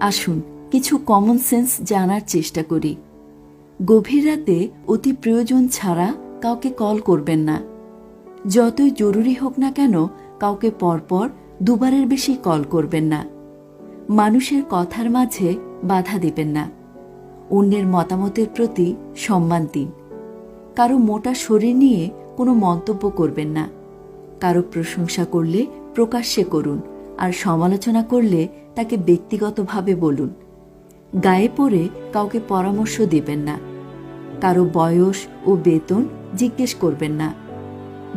আসুন কিছু common sense জানার চেষ্টা করি। গভীর রাতে অতি প্রয়োজন ছাড়া কাউকে কল করবেন না। যতই জরুরি হোক না কেন কাউকে পরপর দুবারের বেশি কল করবেন না। মানুষের কথার মাঝে বাধা দিবেন না। অন্যের মতামতের প্রতি সম্মান দিন। কারো মোটা শরীর নিয়ে কোনো মন্তব্য করবেন না। কারো প্রশংসা করলে প্রকাশ্যে করুন, আর সমালোচনা করলে তাকে ব্যক্তিগতভাবে বলুন। গায়ে পড়ে কাউকে পরামর্শ দিবেন না। কারো বয়স ও বেতন জিজ্ঞেস করবেন না।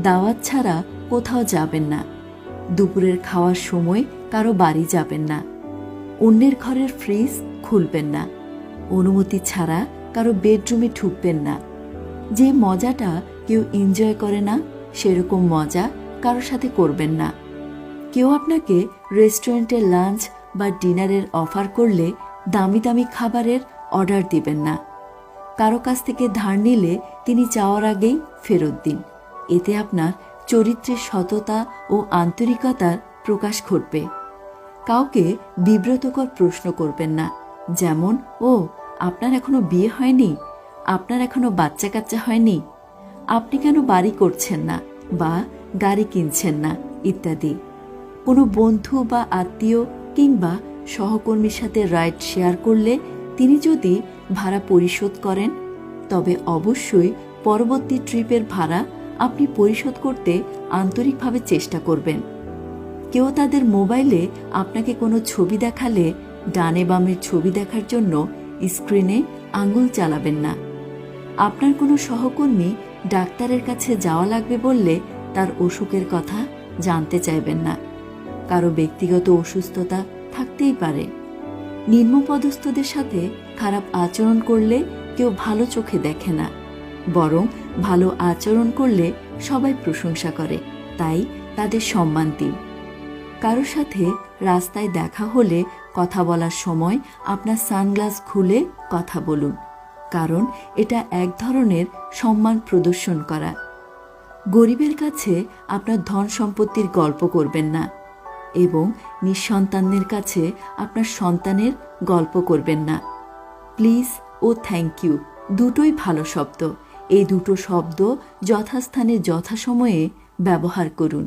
দাওয়াত ছাড়া কোথাও যাবেন না। দুপুরের খাওয়ার সময় কারো বাড়ি যাবেন না। অন্যের ঘরের ফ্রিজ খুলবেন না। অনুমতি ছাড়া কারো বেডরুমে ঢুকবেন না। যে মজাটা কেউ এনজয় করে না সেরকম মজা কারো সাথে করবেন না। কেউ আপনাকে রেস্টুরেন্টে লাঞ্চ বা ডিনারের অফার করলে দামি দামি খাবারের অর্ডার দিবেন না। কারো কাছ থেকে ধার নিলে তিনি চাওয়ার আগেই ফেরত দিন। এতে আপনার চরিত্রের সততা ও আন্তরিকতার প্রকাশ ঘটবে। কাউকে বিব্রতকর প্রশ্ন করবেন না, যেমন ও আপনার এখনো বিয়ে হয়নি, আপনার এখনো বাচ্চা কাচ্চা হয়নি, আপনি কেন বাড়ি করছেন না বা গাড়ি কিনছেন না ইত্যাদি। কোনো বন্ধু বা আত্মীয় কিংবা সহকর্মীর সাথে রাইড শেয়ার করলে তিনি যদি ভাড়া পরিশোধ করেন, তবে অবশ্যই পরবর্তী ট্রিপের ভাড়া আপনি পরিশোধ করতে আন্তরিকভাবে চেষ্টা করবেন। কেউ তাদের মোবাইলে আপনাকে কোনো ছবি দেখালে ডানে বামের ছবি দেখার জন্য স্ক্রিনে আঙুল চালাবেন না। আপনার কোনো সহকর্মী ডাক্তারের কাছে যাওয়া লাগবে বললে তার অসুখের কথা জানতে চাইবেন না। কারো ব্যক্তিগত অসুস্থতা থাকতেই পারে। নিম্নপদস্থদের সাথে খারাপ আচরণ করলে কেউ ভালো চোখে দেখে না, বরং ভালো আচরণ করলে সবাই প্রশংসা করে, তাই তাদের সম্মান দিন। কারো সাথে রাস্তায় দেখা হলে কথা বলার সময় আপনার সানগ্লাস খুলে কথা বলুন, কারণ এটা এক ধরনের সম্মান প্রদর্শন করা। গরিবের কাছে আপনার ধন সম্পত্তির গল্প করবেন না এবং নিঃসন্তানদের কাছে আপনার সন্তানের গল্প করবেন না। প্লিজ ও থ্যাংক ইউ দুটোই ভালো শব্দ। এই দুটো শব্দ যথাস্থানে যথাসময়ে ব্যবহার করুন।